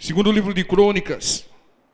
Segundo o livro de Crônicas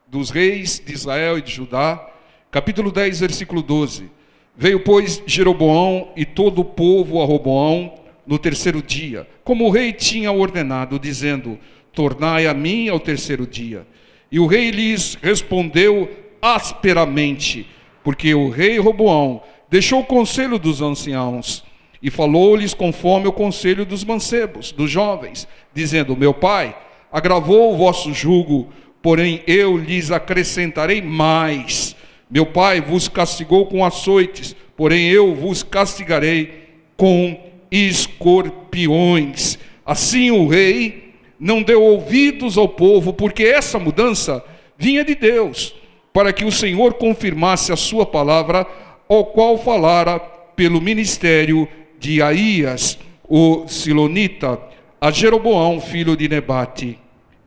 dos reis de Israel e de Judá, capítulo 10, versículo 12. Veio, pois, Jeroboão e todo o povo a Roboão no terceiro dia, como o rei tinha ordenado, dizendo: tornai a mim ao terceiro dia. E o rei lhes respondeu asperamente, porque o rei Roboão deixou o conselho dos anciãos e falou-lhes conforme o conselho dos mancebos, dos jovens, dizendo: meu pai agravou o vosso jugo, porém eu lhes acrescentarei mais. Meu pai vos castigou com açoites, porém eu vos castigarei com escorpiões. Assim o rei não deu ouvidos ao povo, porque essa mudança vinha de Deus, para que o Senhor confirmasse a sua palavra, ao qual falara pelo ministério de Aías, o Silonita, a Jeroboão, filho de Nebate.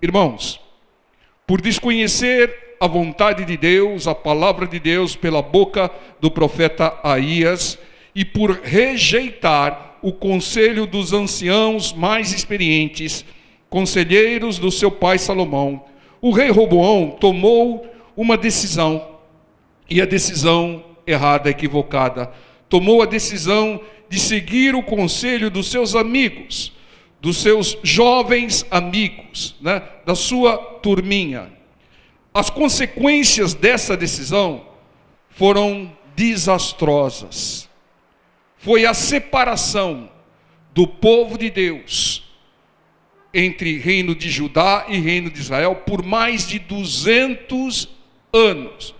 Irmãos, por desconhecer a vontade de Deus, a palavra de Deus pela boca do profeta Aías, e por rejeitar o conselho dos anciãos mais experientes, conselheiros do seu pai Salomão, o rei Roboão tomou uma decisão, e a decisão errada, equivocada. Tomou a decisão de seguir o conselho dos seus amigos, dos seus jovens amigos, da sua turminha. As consequências dessa decisão foram desastrosas. Foi a separação do povo de Deus entre reino de Judá e reino de Israel por mais de 200 anos.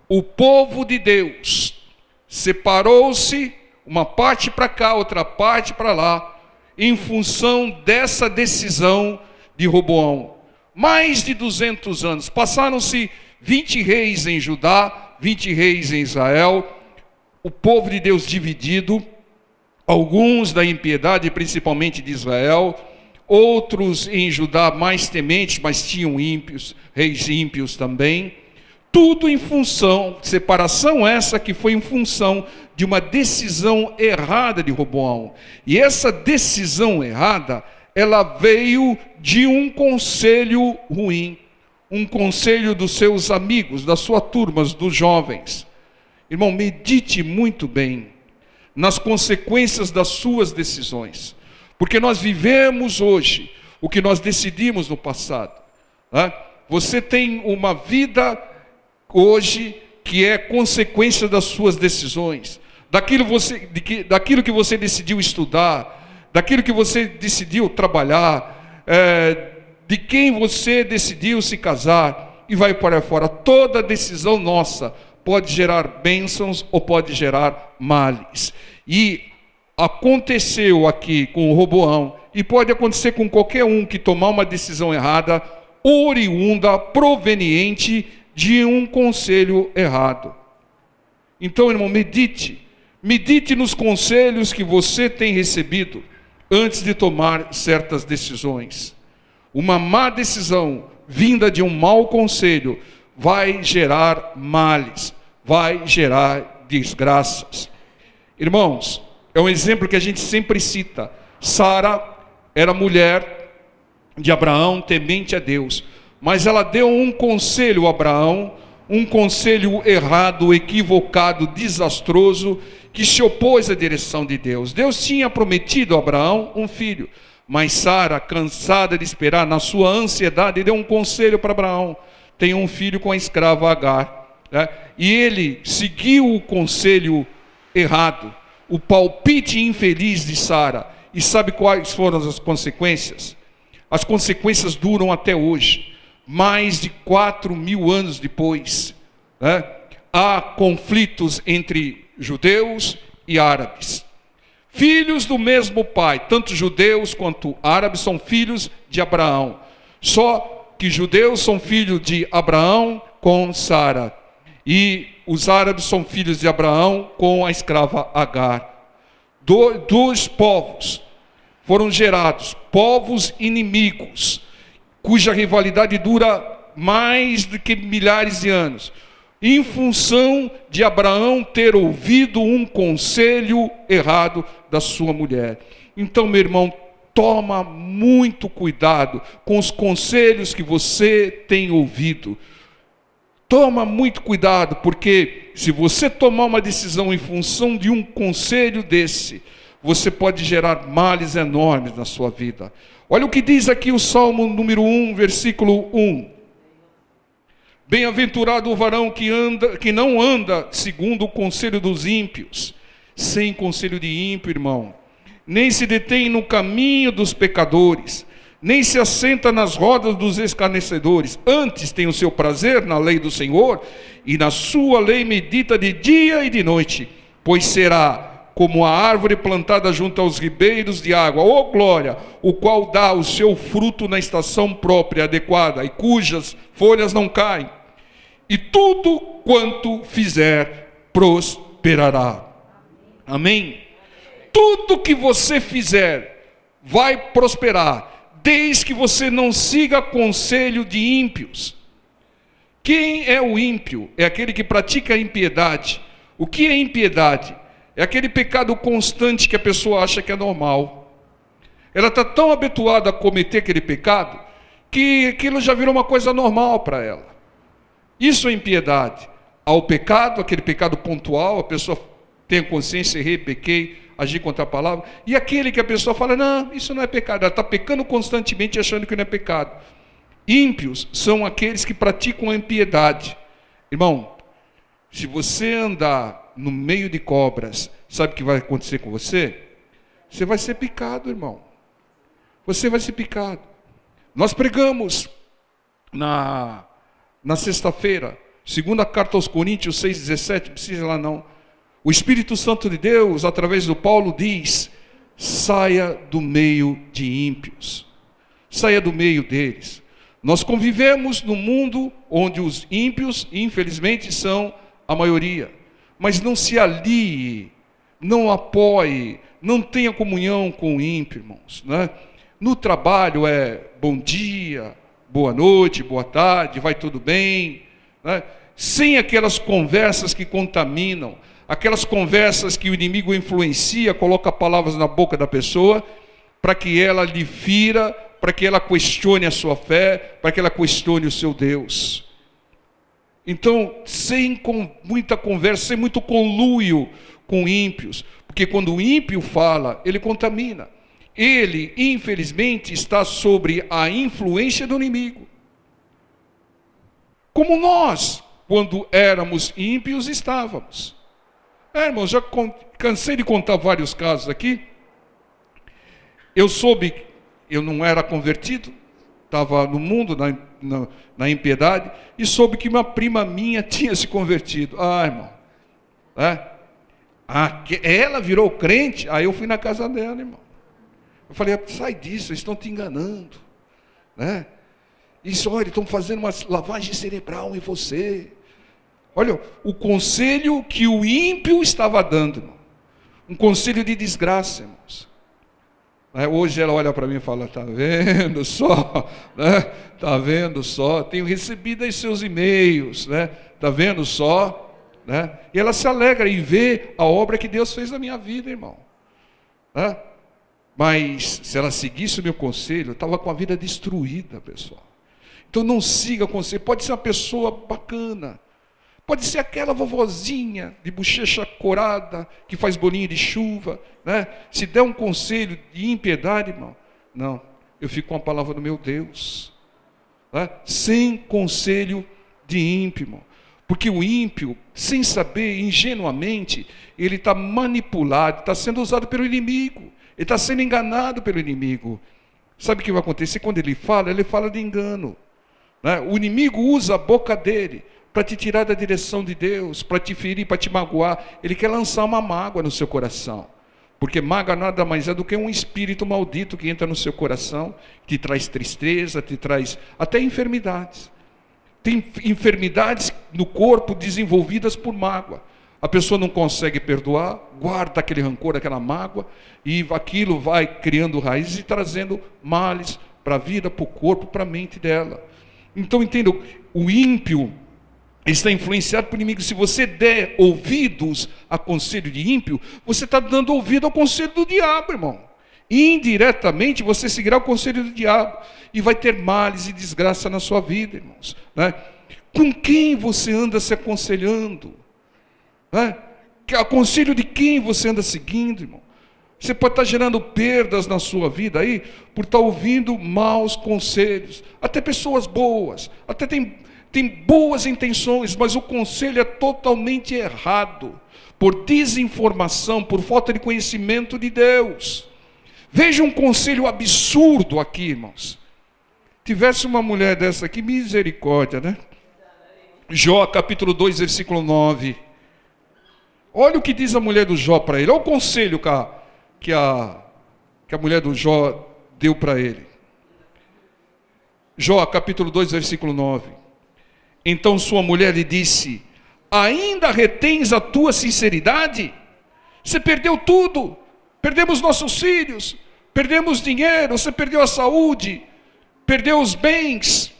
O povo de Deus separou-se, uma parte para cá, outra parte para lá, em função dessa decisão de Roboão. Mais de 200 anos, passaram-se 20 reis em Judá, 20 reis em Israel, o povo de Deus dividido, alguns da impiedade, principalmente de Israel, outros em Judá mais tementes, mas tinham ímpios, reis ímpios também. Tudo em função, separação essa que foi em função de uma decisão errada de Roboão. E essa decisão errada, ela veio de um conselho ruim, um conselho dos seus amigos, das suas turmas, dos jovens. Irmão, medite muito bem nas consequências das suas decisões, porque nós vivemos hoje o que nós decidimos no passado. Você tem uma vida hoje que é consequência das suas decisões, daquilo que você decidiu estudar, daquilo que você decidiu trabalhar, de quem você decidiu se casar, e vai para fora. Toda decisão nossa pode gerar bênçãos ou pode gerar males. E aconteceu aqui com o Roboão, e pode acontecer com qualquer um que tomar uma decisão errada, oriunda, proveniente de um conselho errado. Então, irmão, medite nos conselhos que você tem recebido antes de tomar certas decisões. Uma má decisão vinda de um mau conselho vai gerar males, vai gerar desgraças. Irmãos, é um exemplo que a gente sempre cita. Sara era mulher de Abraão, temente a Deus, mas ela deu um conselho a Abraão, um conselho errado, equivocado, desastroso, que se opôs à direção de Deus. Deus tinha prometido a Abraão um filho, mas Sara, cansada de esperar, na sua ansiedade, deu um conselho para Abraão: tenha um filho com a escrava Agar. E ele seguiu o conselho errado, o palpite infeliz de Sara. E sabe quais foram as consequências? As consequências duram até hoje. Mais de 4.000 anos depois, há conflitos entre judeus e árabes. Filhos do mesmo pai, tanto judeus quanto árabes são filhos de Abraão. Só que judeus são filhos de Abraão com Sara, e os árabes são filhos de Abraão com a escrava Agar. Dois povos foram gerados, povos inimigos, cuja rivalidade dura mais do que milhares de anos, em função de Abraão ter ouvido um conselho errado da sua mulher. Então, meu irmão, toma muito cuidado com os conselhos que você tem ouvido. Toma muito cuidado, porque se você tomar uma decisão em função de um conselho desse, você pode gerar males enormes na sua vida. Olha o que diz aqui o Salmo número 1, versículo 1. Bem-aventurado o varão que não anda segundo o conselho dos ímpios. Sem conselho de ímpio, irmão. Nem se detém no caminho dos pecadores, nem se assenta nas rodas dos escarnecedores. Antes tem o seu prazer na lei do Senhor, e na sua lei medita de dia e de noite. Pois será como a árvore plantada junto aos ribeiros de água, ó glória, o qual dá o seu fruto na estação própria, adequada, e cujas folhas não caem. E tudo quanto fizer, prosperará. Amém? Tudo que você fizer vai prosperar, desde que você não siga conselho de ímpios. Quem é o ímpio? É aquele que pratica a impiedade. O que é impiedade? É aquele pecado constante que a pessoa acha que é normal. Ela está tão habituada a cometer aquele pecado, que aquilo já virou uma coisa normal para ela. Isso é impiedade. Há o pecado, aquele pecado pontual, a pessoa tem a consciência, errei, pequei, agir contra a palavra. E aquele que a pessoa fala, não, isso não é pecado. Ela está pecando constantemente achando que não é pecado. Ímpios são aqueles que praticam a impiedade. Irmão, se você andar no meio de cobras, sabe o que vai acontecer com você? Você vai ser picado, irmão. Você vai ser picado. Nós pregamos na sexta-feira, segunda carta aos Coríntios 6,17, não precisa ir lá não. O Espírito Santo de Deus, através do Paulo, diz, saia do meio de ímpios. Saia do meio deles. Nós convivemos num mundo onde os ímpios, infelizmente, são a maioria. Mas não se alie, não apoie, não tenha comunhão com o ímpio, irmãos. Né? No trabalho é bom dia, boa noite, boa tarde, vai tudo bem. Né? Sem aquelas conversas que contaminam, aquelas conversas que o inimigo influencia, coloca palavras na boca da pessoa, para que ela lhe fira, para que ela questione a sua fé, para que ela questione o seu Deus. Então, sem muita conversa, sem muito conluio com ímpios, porque quando o ímpio fala, ele contamina. Ele, infelizmente, está sobre a influência do inimigo. Como nós, quando éramos ímpios, estávamos. Irmãos, já cansei de contar vários casos aqui. Eu soube, eu não era convertido, estava no mundo, na impiedade, e soube que uma prima minha tinha se convertido. Irmão, ela virou crente, aí eu fui na casa dela, irmão. Eu falei, sai disso, eles estão te enganando. Né? Isso, olha, estão fazendo uma lavagem cerebral em você. Olha, o conselho que o ímpio estava dando, irmão. Um conselho de desgraça, irmãos. Hoje ela olha para mim e fala, está vendo só? Está vendo só? Tenho recebido aí seus e-mails, está vendo só? E ela se alegra em ver a obra que Deus fez na minha vida, irmão. Mas se ela seguisse o meu conselho, eu estava com a vida destruída, pessoal. Então não siga o conselho. Pode ser uma pessoa bacana, pode ser aquela vovozinha de bochecha corada, que faz bolinho de chuva, Se der um conselho de impiedade, irmão, não, eu fico com a palavra do meu Deus, sem conselho de ímpio, irmão. Porque o ímpio, sem saber, ingenuamente, ele está manipulado, está sendo usado pelo inimigo, ele está sendo enganado pelo inimigo. Sabe o que vai acontecer? Quando ele fala de engano. O inimigo usa a boca dele para te tirar da direção de Deus, para te ferir, para te magoar. Ele quer lançar uma mágoa no seu coração. Porque mágoa nada mais é do que um espírito maldito que entra no seu coração, te traz tristeza, te traz até enfermidades. Tem enfermidades no corpo desenvolvidas por mágoa. A pessoa não consegue perdoar, guarda aquele rancor, aquela mágoa, e aquilo vai criando raízes e trazendo males para a vida, para o corpo, para a mente dela. Então, entenda, o ímpio está influenciado por inimigo. Se você der ouvidos a conselho de ímpio, você está dando ouvido ao conselho do diabo, irmão. indiretamente você seguirá o conselho do diabo e vai ter males e desgraça na sua vida, irmãos, né? Com quem você anda se aconselhando, né? Que conselho de quem você anda seguindo, irmão? Você pode estar gerando perdas na sua vida aí por estar ouvindo maus conselhos, até pessoas boas, até tem boas intenções, mas o conselho é totalmente errado, por desinformação, por falta de conhecimento de Deus. Veja um conselho absurdo aqui, irmãos. Tivesse uma mulher dessa aqui, misericórdia, né? Jó, capítulo 2, versículo 9. Olha o que diz a mulher do Jó para ele. Olha o conselho que a mulher do Jó deu para ele. Jó, capítulo 2, versículo 9. Então sua mulher lhe disse: ainda retens a tua sinceridade? Você perdeu tudo. Perdemos nossos filhos, perdemos dinheiro, você perdeu a saúde, perdeu os bens.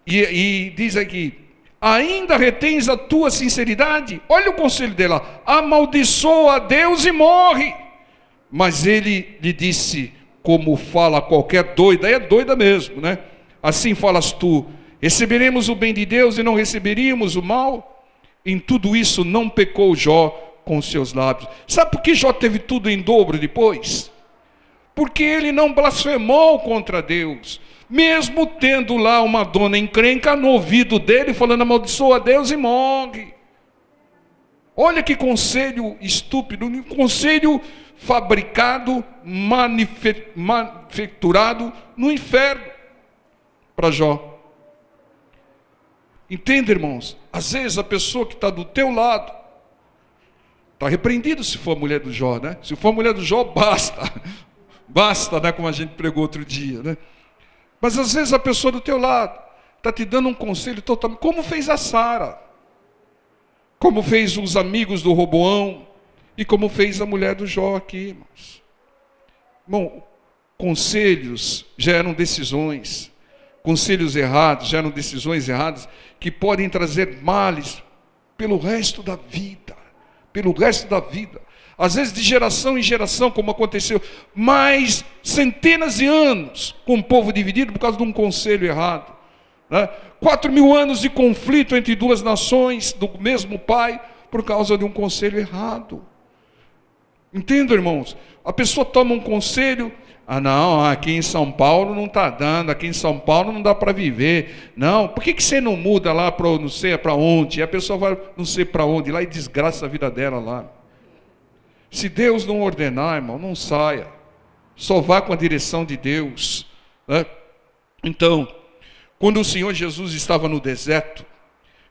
E diz aqui: ainda retens a tua sinceridade? Olha o conselho dela: amaldiçoa a Deus e morre. Mas ele lhe disse, como fala qualquer doida, é doida mesmo, né? Assim falas tu: receberemos o bem de Deus e não receberíamos o mal? Em tudo isso não pecou Jó com os seus lábios. Sabe por que Jó teve tudo em dobro depois? Porque ele não blasfemou contra Deus, mesmo tendo lá uma dona encrenca no ouvido dele, falando: amaldiçoa a Deus e morre. Olha que conselho estúpido, um conselho fabricado, manufacturado no inferno para Jó. Entenda, irmãos, às vezes a pessoa que está do teu lado está repreendido se for a mulher do Jó, né? Se for a mulher do Jó, basta, né? Como a gente pregou outro dia, né? Mas às vezes a pessoa do teu lado está te dando um conselho totalmente, como fez a Sara, como fez os amigos do Roboão e como fez a mulher do Jó aqui, irmãos. Bom, conselhos geram decisões, conselhos errados geram decisões erradas que podem trazer males pelo resto da vida. Pelo resto da vida, às vezes de geração em geração, como aconteceu, mais centenas de anos com o povo dividido por causa de um conselho errado, né? 4.000 anos de conflito entre duas nações do mesmo pai por causa de um conselho errado. Entendam, irmãos? A pessoa toma um conselho: não, aqui em São Paulo não está dando, aqui em São Paulo não dá para viver. Não, por que você não muda lá para não sei para onde? E a pessoa vai não sei para onde lá e desgraça a vida dela lá. Se Deus não ordenar, irmão, não saia. Só vá com a direção de Deus, né? Então, quando o Senhor Jesus estava no deserto, o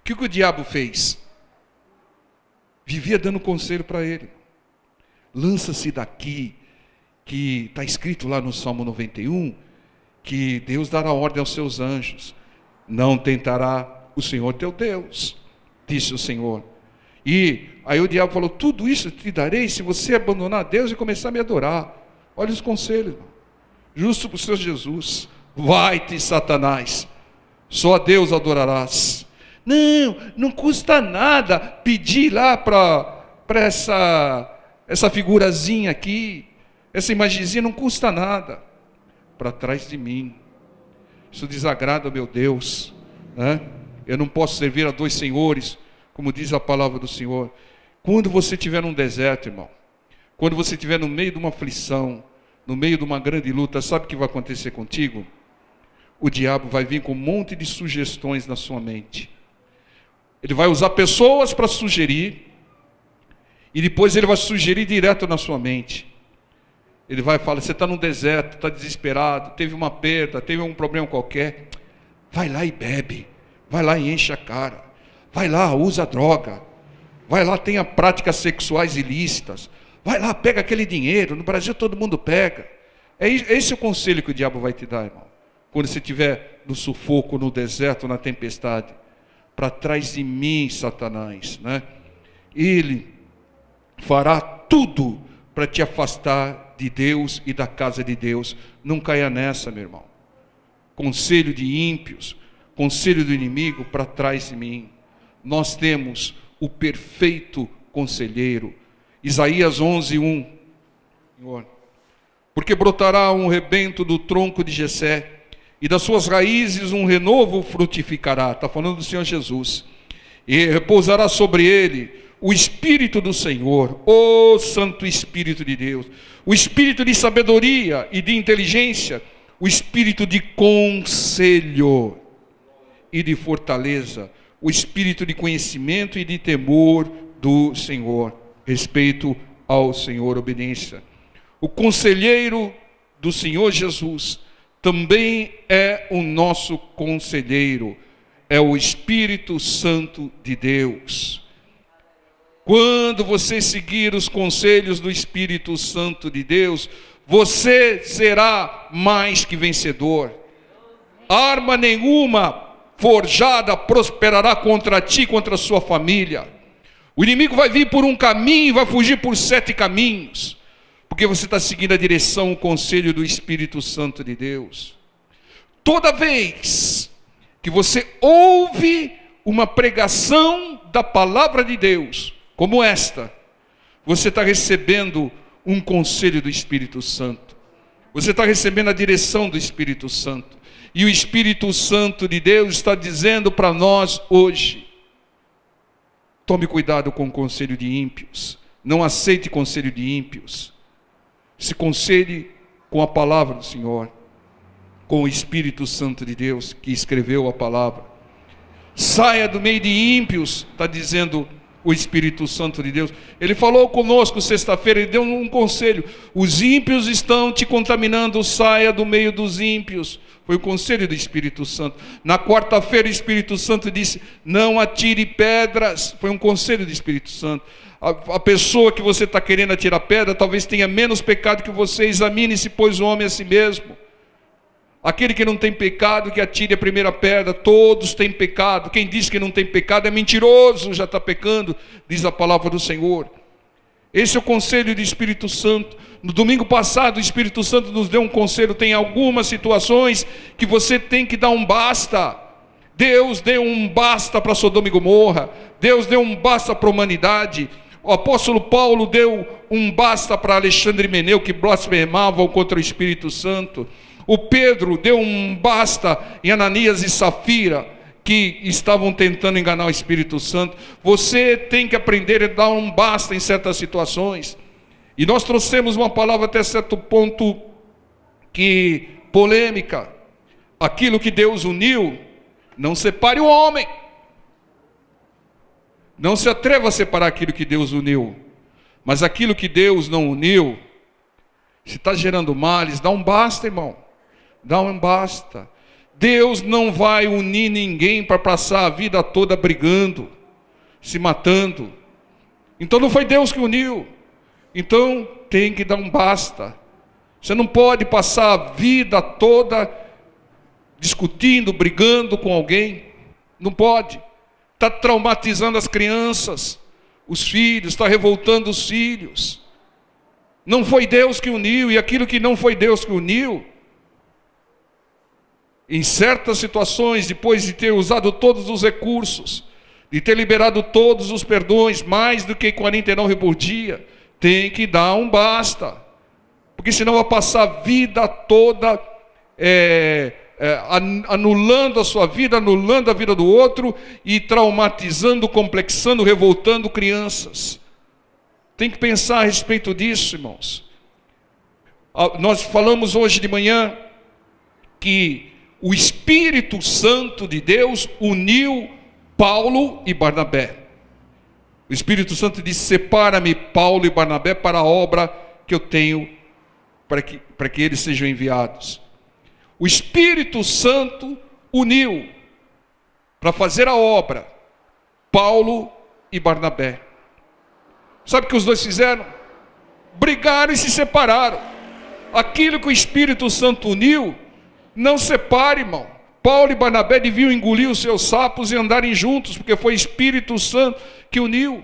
que o diabo fez? Vivia dando conselho para ele: lança-se daqui, que está escrito lá no Salmo 91, que Deus dará ordem aos seus anjos, não tentará o Senhor teu Deus, disse o Senhor. E aí o diabo falou: tudo isso te darei se você abandonar Deus e começar a me adorar. Olha os conselhos, irmão. Justo para o Senhor Jesus: vai-te, Satanás, só a Deus adorarás. Não custa nada pedir lá para essa figurazinha aqui, essa imagenzinha não custa nada. Para trás de mim, isso desagrada ao meu Deus, né? Eu não posso servir a dois senhores, como diz a palavra do Senhor. Quando você estiver num deserto, irmão, quando você estiver no meio de uma aflição, no meio de uma grande luta, sabe o que vai acontecer contigo? O diabo vai vir com um monte de sugestões na sua mente. Ele vai usar pessoas para sugerir, e depois ele vai sugerir direto na sua mente. Ele vai falar: você está num deserto, está desesperado, teve uma perda, teve um problema qualquer. Vai lá e bebe, vai lá e enche a cara, vai lá, usa droga, vai lá, tenha práticas sexuais ilícitas, vai lá, pega aquele dinheiro. No Brasil todo mundo pega. Esse é o conselho que o diabo vai te dar, irmão, quando você estiver no sufoco, no deserto, na tempestade. Para trás de mim, Satanás, né? Ele fará tudo para te afastar de Deus e da casa de Deus. Não caia nessa, meu irmão. Conselho de ímpios, conselho do inimigo, para trás de mim. Nós temos o perfeito conselheiro. Isaías 11:1. Porque brotará um rebento do tronco de Jessé, e das suas raízes um renovo frutificará. Está falando do Senhor Jesus. E repousará sobre ele o Espírito do Senhor, o Santo Espírito de Deus, o Espírito de sabedoria e de inteligência, o Espírito de conselho e de fortaleza, o Espírito de conhecimento e de temor do Senhor, respeito ao Senhor, obediência. O conselheiro do Senhor Jesus também é o nosso conselheiro, é o Espírito Santo de Deus. Quando você seguir os conselhos do Espírito Santo de Deus, você será mais que vencedor. Arma nenhuma forjada prosperará contra ti, contra a sua família. O inimigo vai vir por um caminho e vai fugir por 7 caminhos. Porque você está seguindo a direção, o conselho do Espírito Santo de Deus. Toda vez que você ouve uma pregação da palavra de Deus, como esta, você está recebendo um conselho do Espírito Santo. Você está recebendo a direção do Espírito Santo. E o Espírito Santo de Deus está dizendo para nós hoje: tome cuidado com o conselho de ímpios. Não aceite conselho de ímpios. Se conselhe com a palavra do Senhor, com o Espírito Santo de Deus que escreveu a palavra. Saia do meio de ímpios, está dizendo o Espírito Santo de Deus. Ele falou conosco sexta-feira, ele deu um conselho: os ímpios estão te contaminando, saia do meio dos ímpios. Foi o conselho do Espírito Santo. Na quarta-feira o Espírito Santo disse: não atire pedras. Foi um conselho do Espírito Santo. A pessoa que você está querendo atirar pedra talvez tenha menos pecado que você. Examine-se, pois, o homem a si mesmo. Aquele que não tem pecado, que atire a primeira pedra. Todos têm pecado. Quem diz que não tem pecado é mentiroso, já está pecando, diz a palavra do Senhor. Esse é o conselho do Espírito Santo. No domingo passado o Espírito Santo nos deu um conselho. Tem algumas situações que você tem que dar um basta. Deus deu um basta para Sodoma e Gomorra. Deus deu um basta para a humanidade. O apóstolo Paulo deu um basta para Alexandre e Meneu, que blasfemavam contra o Espírito Santo. O Pedro deu um basta em Ananias e Safira, que estavam tentando enganar o Espírito Santo. Você tem que aprender a dar um basta em certas situações. E nós trouxemos uma palavra até certo ponto que polêmica. Aquilo que Deus uniu, não separe o homem. Não se atreva a separar aquilo que Deus uniu. Mas aquilo que Deus não uniu, se está gerando males, dá um basta, irmão. Dá um basta. Deus não vai unir ninguém para passar a vida toda brigando, se matando. Então não foi Deus que uniu. Então tem que dar um basta. Você não pode passar a vida toda discutindo, brigando com alguém. Não pode. Está traumatizando as crianças, os filhos, está revoltando os filhos. Não foi Deus que uniu, e aquilo que não foi Deus que uniu, em certas situações, depois de ter usado todos os recursos, de ter liberado todos os perdões, mais do que 49 por dia, tem que dar um basta. Porque senão vai passar a vida toda anulando a sua vida, anulando a vida do outro e traumatizando, complexando, revoltando crianças. Tem que pensar a respeito disso, irmãos. Nós falamos hoje de manhã que o Espírito Santo de Deus uniu Paulo e Barnabé. O Espírito Santo disse: separa-me Paulo e Barnabé para a obra que eu tenho, para que eles sejam enviados. O Espírito Santo uniu para fazer a obra Paulo e Barnabé. Sabe o que os dois fizeram? Brigaram e se separaram. Aquilo que o Espírito Santo uniu, não separe, irmão. Paulo e Barnabé deviam engolir os seus sapos e andarem juntos, porque foi o Espírito Santo que uniu.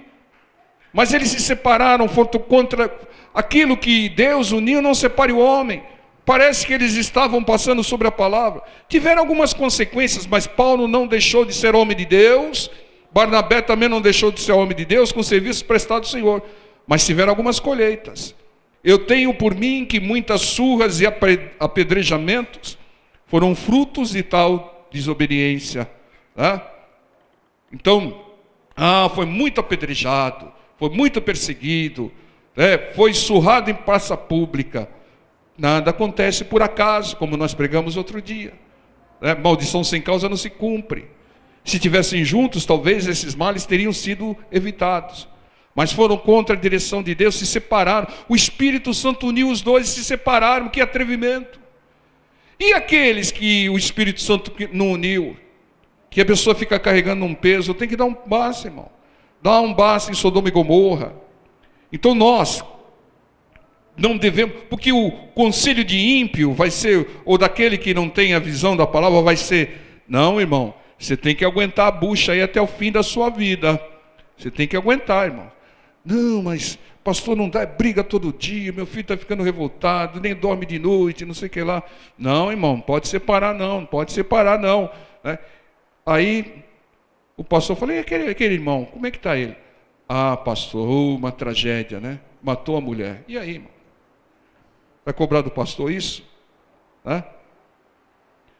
Mas eles se separaram, foram contra aquilo que Deus uniu. Não separe o homem. Parece que eles estavam passando sobre a palavra. Tiveram algumas consequências, mas Paulo não deixou de ser homem de Deus. Barnabé também não deixou de ser homem de Deus, com serviço prestado ao Senhor. Mas tiveram algumas colheitas. Eu tenho por mim que muitas surras e apedrejamentos foram frutos de tal desobediência. Tá? Então, foi muito apedrejado, foi muito perseguido, foi surrado em praça pública. Nada acontece por acaso, como nós pregamos outro dia. Maldição sem causa não se cumpre. Se tivessem juntos, talvez esses males teriam sido evitados. Mas foram contra a direção de Deus, se separaram. O Espírito Santo uniu os dois e se separaram. Que atrevimento! E aqueles que o Espírito Santo não uniu? Que a pessoa fica carregando um peso, tem que dar um basta, irmão. Dá um basta em Sodoma e Gomorra. Então nós não devemos, porque o conselho de ímpio vai ser, ou daquele que não tem a visão da palavra, vai ser, não, irmão, você tem que aguentar a bucha aí até o fim da sua vida. Você tem que aguentar, irmão. Não, mas pastor, não dá, briga todo dia, meu filho está ficando revoltado, nem dorme de noite, não sei o que lá. Não, irmão, pode separar não, pode separar não. Aí o pastor falou, e aquele irmão, como é que está ele? Pastor, uma tragédia, né? Matou a mulher. E aí, irmão? Vai cobrar do pastor isso?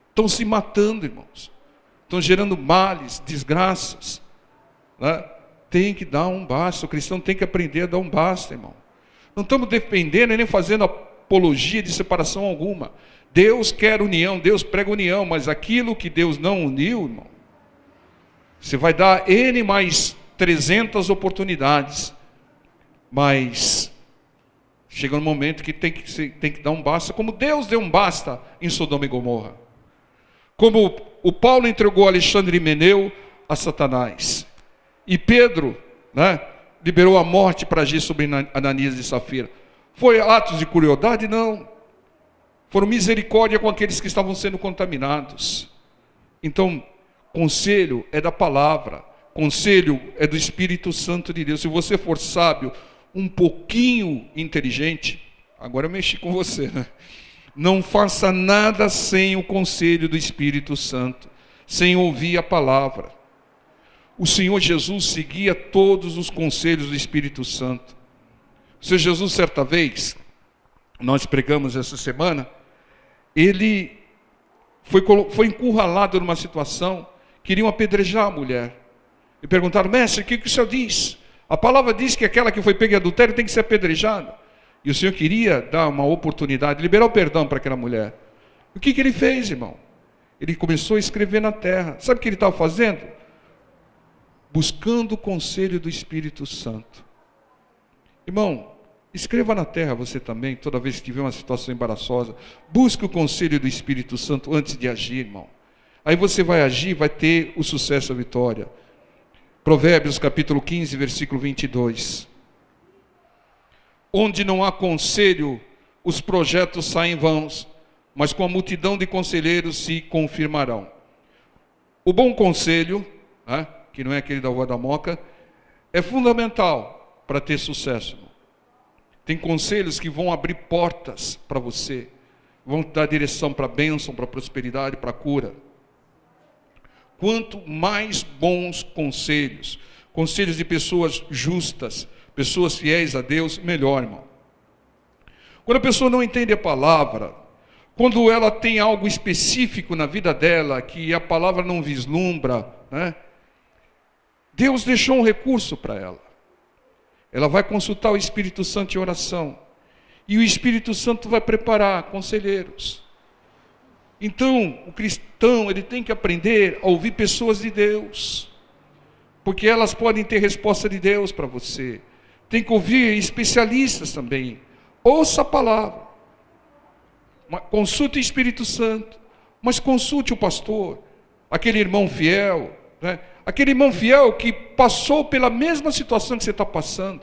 Estão se matando, irmãos. Estão gerando males, desgraças. Tem que dar um basta. O cristão tem que aprender a dar um basta, irmão. Não estamos defendendo nem fazendo apologia de separação alguma. Deus quer união, Deus prega união, mas aquilo que Deus não uniu, irmão, você vai dar N mais 300 oportunidades, mas chega um momento que tem que dar um basta, como Deus deu um basta em Sodoma e Gomorra. Como o Paulo entregou Alexandre e Himeneu a Satanás. E Pedro, liberou a morte para agir sobre Ananias e Safira. Foi atos de crueldade? Não. Foram misericórdia com aqueles que estavam sendo contaminados. Então, conselho é da palavra. Conselho é do Espírito Santo de Deus. Se você for sábio, um pouquinho inteligente, agora eu mexi com você, não faça nada sem o conselho do Espírito Santo, sem ouvir a palavra. O Senhor Jesus seguia todos os conselhos do Espírito Santo. O Senhor Jesus, certa vez, nós pregamos essa semana, ele foi encurralado numa situação, queriam apedrejar a mulher. E perguntaram, mestre, o que o Senhor diz? A palavra diz que aquela que foi pega em adultério tem que ser apedrejada. E o Senhor queria dar uma oportunidade, liberar o perdão para aquela mulher. O que ele fez, irmão? Ele começou a escrever na terra. Sabe o que ele estava fazendo? Buscando o conselho do Espírito Santo. Irmão, escreva na terra você também, toda vez que tiver uma situação embaraçosa. Busque o conselho do Espírito Santo antes de agir, irmão. Aí você vai agir, vai ter o sucesso, a vitória. Provérbios capítulo 15, versículo 22. Onde não há conselho, os projetos saem vãos, mas com a multidão de conselheiros se confirmarão. O bom conselho, que não é aquele da avó da moca, é fundamental para ter sucesso. Tem conselhos que vão abrir portas para você, vão dar direção para a bênção, para a prosperidade, para a cura. Quanto mais bons conselhos, conselhos de pessoas justas, pessoas fiéis a Deus, melhor, irmão. Quando a pessoa não entende a palavra, quando ela tem algo específico na vida dela, que a palavra não vislumbra, Deus deixou um recurso para ela. Ela vai consultar o Espírito Santo em oração. E o Espírito Santo vai preparar conselheiros. Então, o cristão, ele tem que aprender a ouvir pessoas de Deus. Porque elas podem ter resposta de Deus para você. Tem que ouvir especialistas também. Ouça a palavra. Consulte o Espírito Santo. Mas consulte o pastor. Aquele irmão fiel. Aquele irmão fiel que passou pela mesma situação que você está passando.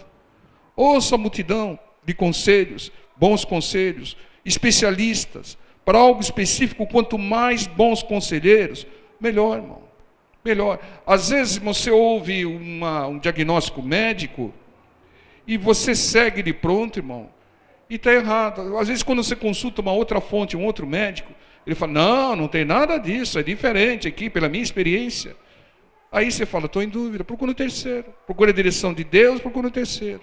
Ouça a multidão de conselhos, bons conselhos, especialistas. Para algo específico, quanto mais bons conselheiros, melhor, irmão. Melhor. Às vezes você ouve um diagnóstico médico e você segue de pronto, irmão, e está errado. Às vezes quando você consulta uma outra fonte, um outro médico, ele fala, não tem nada disso, é diferente aqui, pela minha experiência. Aí você fala, estou em dúvida, procura o terceiro. Procura a direção de Deus, procura o terceiro.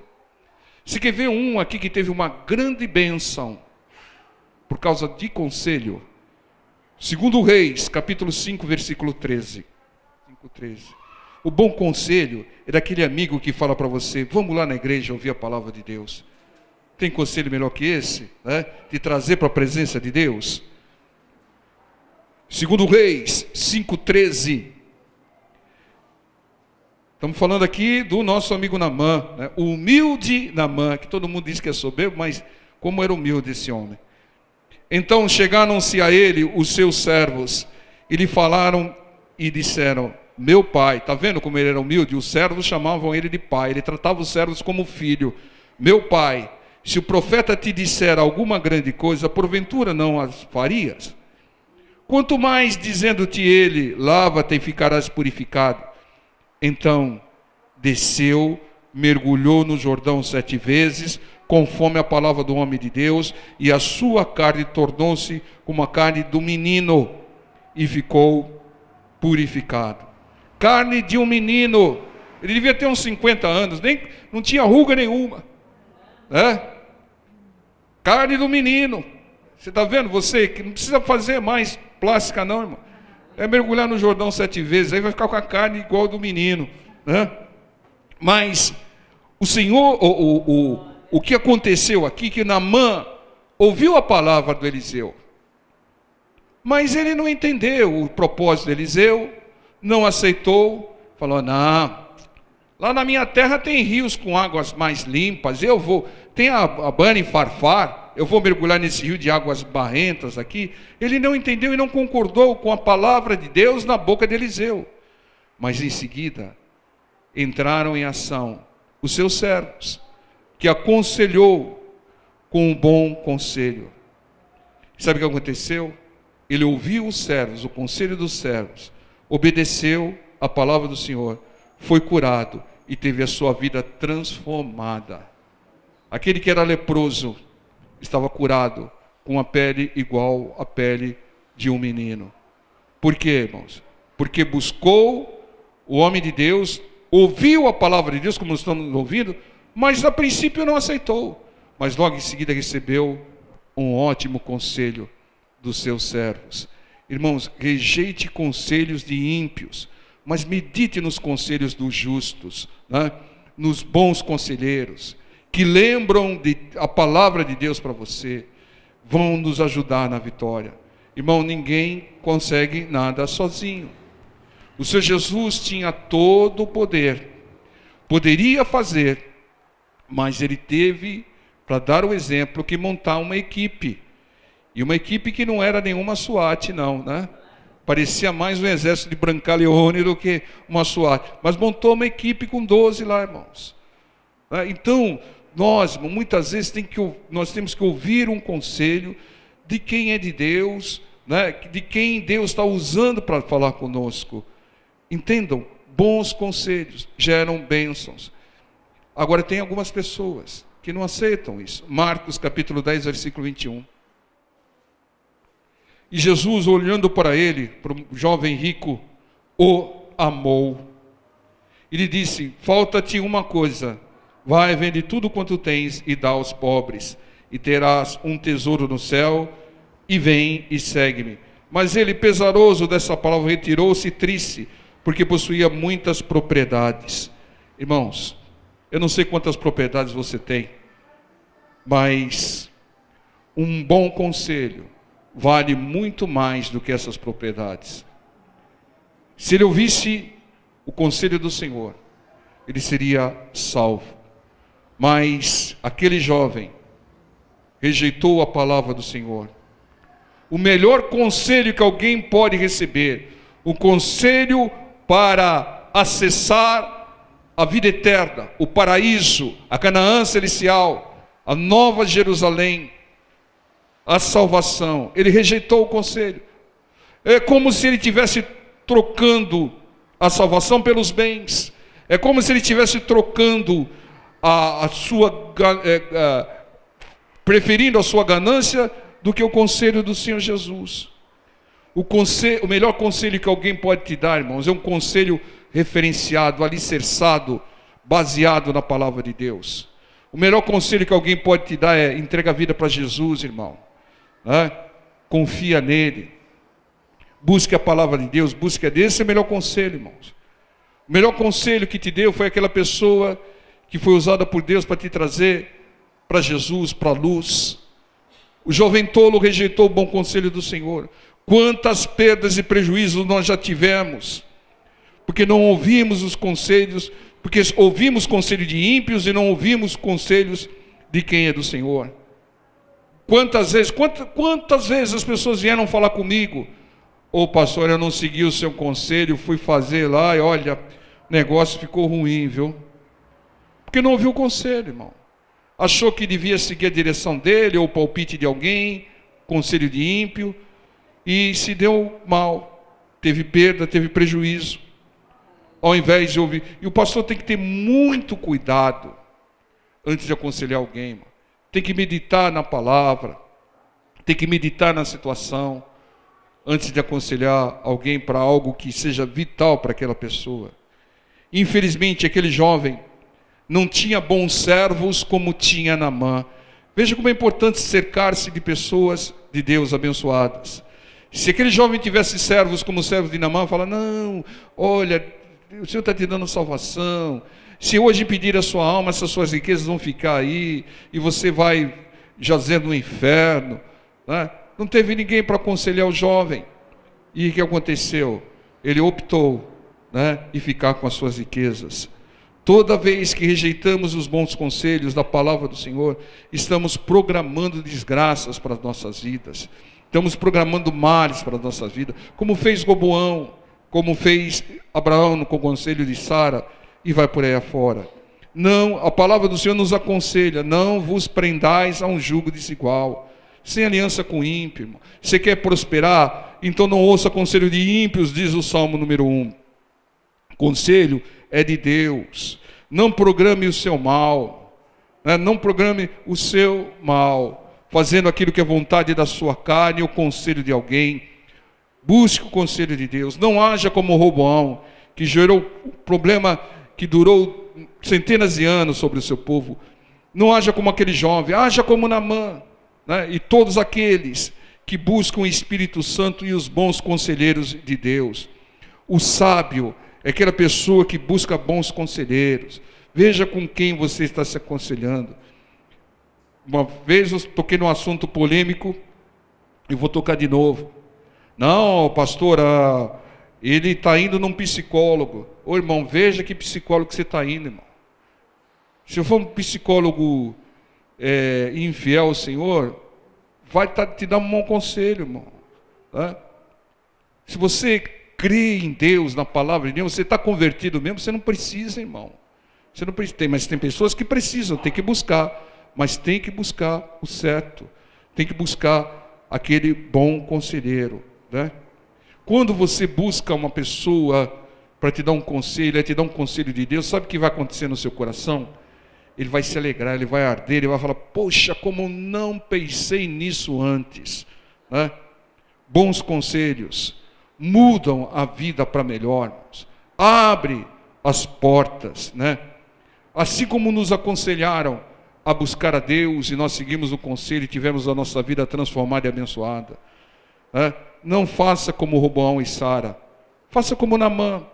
Você quer ver um aqui que teve uma grande bênção por causa de conselho? 2 Reis, capítulo 5, versículo 13. 5:13. O bom conselho é daquele amigo que fala para você: vamos lá na igreja ouvir a palavra de Deus. Tem conselho melhor que esse, né? De trazer para a presença de Deus. 2 Reis 5:13. Estamos falando aqui do nosso amigo Naamã, né? O humilde Naamã, que todo mundo diz que é soberbo, mas como era humilde esse homem. Então chegaram-se a ele os seus servos e lhe falaram e disseram: meu pai. Está vendo como ele era humilde? Os servos chamavam ele de pai, ele tratava os servos como filho. Meu pai, se o profeta te disser alguma grande coisa, porventura não as farias? Quanto mais dizendo-te ele: lava-te e ficarás purificado. Então desceu, mergulhou no Jordão 7 vezes, conforme a palavra do homem de Deus, e a sua carne tornou-se como a carne do menino, e ficou purificado. Carne de um menino. Ele devia ter uns 50 anos, não tinha ruga nenhuma, né? Carne do menino. Você está vendo, você que não precisa fazer mais plástica não, irmão. É mergulhar no Jordão 7 vezes, aí vai ficar com a carne igual do menino, né? Mas o Senhor, o que aconteceu aqui, que Naamã ouviu a palavra do Eliseu, mas ele não entendeu o propósito de Eliseu, não aceitou, falou: não, lá na minha terra tem rios com águas mais limpas, tem a Abana e Farfar, eu vou mergulhar nesse rio de águas barrentas aqui. Ele não entendeu e não concordou com a palavra de Deus na boca de Eliseu. Mas em seguida, entraram em ação os seus servos, que aconselhou com um bom conselho. Sabe o que aconteceu? Ele ouviu os servos, o conselho dos servos, obedeceu a palavra do Senhor, foi curado e teve a sua vida transformada. Aquele que era leproso estava curado com a pele igual à pele de um menino. Por quê, irmãos? Porque buscou o homem de Deus, ouviu a palavra de Deus, como estamos ouvindo, mas a princípio não aceitou. Mas logo em seguida recebeu um ótimo conselho dos seus servos. Irmãos, rejeite conselhos de ímpios, mas medite nos conselhos dos justos, né? Nos bons conselheiros, que lembram a palavra de Deus para você, vão nos ajudar na vitória. Irmão, ninguém consegue nada sozinho. O Senhor Jesus tinha todo o poder, poderia fazer, mas ele teve, para dar o exemplo, que montar uma equipe. E uma equipe que não era nenhuma SWAT, não, né? Parecia mais um exército de Brancaleone do que uma SWAT. Mas montou uma equipe com 12 lá, irmãos. Então, nós, muitas vezes, nós temos que ouvir um conselho de quem é de Deus, né? De quem Deus está usando para falar conosco. Entendam, bons conselhos geram bênçãos. Agora, tem algumas pessoas que não aceitam isso. Marcos capítulo 10, versículo 21. E Jesus, olhando para ele, para o jovem rico, o amou. E lhe disse: falta-te uma coisa, vai, vende tudo quanto tens e dá aos pobres, e terás um tesouro no céu, e vem e segue-me. Mas ele, pesaroso dessa palavra, retirou-se triste, porque possuía muitas propriedades. Irmãos, eu não sei quantas propriedades você tem, mas um bom conselho vale muito mais do que essas propriedades. Se ele ouvisse o conselho do Senhor, ele seria salvo. Mas aquele jovem rejeitou a palavra do Senhor. O melhor conselho que alguém pode receber, o conselho para acessar a vida eterna, o paraíso, a Canaã celestial, a nova Jerusalém, a salvação. Ele rejeitou o conselho. É como se ele estivesse trocando a salvação pelos bens. É como se ele estivesse trocando preferindo a sua ganância do que o conselho do Senhor Jesus. O melhor conselho que alguém pode te dar, irmãos, é um conselho referenciado, alicerçado, baseado na palavra de Deus. O melhor conselho que alguém pode te dar é: entrega a vida para Jesus, irmão. Né? Confia nele. Busque a palavra de Deus, busque a Deus. Esse é o melhor conselho, irmãos. O melhor conselho que te deu foi aquela pessoa que foi usada por Deus para te trazer para Jesus, para a luz. O jovem tolo rejeitou o bom conselho do Senhor. Quantas perdas e prejuízos nós já tivemos, porque não ouvimos os conselhos, porque ouvimos conselho de ímpios e não ouvimos conselhos de quem é do Senhor. Quantas vezes as pessoas vieram falar comigo: ô pastor, eu não segui o seu conselho, fui fazer lá e olha, o negócio ficou ruim, viu? Porque não ouviu o conselho, irmão. Achou que devia seguir a direção dele ou o palpite de alguém, conselho de ímpio, e se deu mal, teve perda, teve prejuízo, ao invés de ouvir. E o pastor tem que ter muito cuidado antes de aconselhar alguém, irmão. Tem que meditar na palavra, tem que meditar na situação, antes de aconselhar alguém para algo que seja vital para aquela pessoa. Infelizmente, aquele jovem não tinha bons servos como tinha Naamã. Veja como é importante cercar-se de pessoas de Deus abençoadas. Se aquele jovem tivesse servos como servos de Naamã, fala: não, olha, o Senhor está te dando salvação. Se hoje pedir a sua alma, essas suas riquezas vão ficar aí, e você vai jazer no inferno. Né? Não teve ninguém para aconselhar o jovem. E o que aconteceu? Ele optou, né, em ficar com as suas riquezas. Toda vez que rejeitamos os bons conselhos da palavra do Senhor, estamos programando desgraças para as nossas vidas. Estamos programando males para as nossas vidas. Como fez Roboão, como fez Abraão com o conselho de Sara, e vai por aí afora. Não, a palavra do Senhor nos aconselha: não vos prendais a um jugo desigual. Sem aliança com ímpio, irmão. Você quer prosperar? Então não ouça conselho de ímpios, diz o Salmo número 1. Conselho é de Deus. Não programe o seu mal, né? Não programe o seu mal, fazendo aquilo que é vontade da sua carne, ou conselho de alguém. Busque o conselho de Deus. Não haja como Roboão, que gerou problema que durou centenas de anos sobre o seu povo. Não haja como aquele jovem, haja como Naamã, né? E todos aqueles que buscam o Espírito Santo e os bons conselheiros de Deus. O sábio é aquela pessoa que busca bons conselheiros. Veja com quem você está se aconselhando. Uma vez eu toquei num assunto polêmico e vou tocar de novo. Não, pastor, ele está indo num psicólogo. Ô irmão, veja que psicólogo você está indo, irmão. Se for um psicólogo infiel ao Senhor, vai te dar um bom conselho, irmão. Né? Se você crê em Deus, na palavra de Deus, você está convertido mesmo, você não precisa, irmão. Você não precisa, mas tem pessoas que precisam, tem que buscar, mas tem que buscar o certo, tem que buscar aquele bom conselheiro, né? Quando você busca uma pessoa para te dar um conselho, te dar um conselho de Deus, sabe o que vai acontecer no seu coração? Ele vai se alegrar, ele vai arder, ele vai falar: poxa, como não pensei nisso antes, né? Bons conselhos mudam a vida para melhor, abre as portas, né? Assim como nos aconselharam a buscar a Deus e nós seguimos o conselho e tivemos a nossa vida transformada e abençoada, né? Não faça como Roboão e Sara, faça como Naamã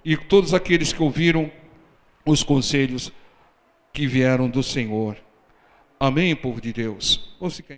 e todos aqueles que ouviram os conselhos que vieram do Senhor. Amém, povo de Deus? Vamos ficar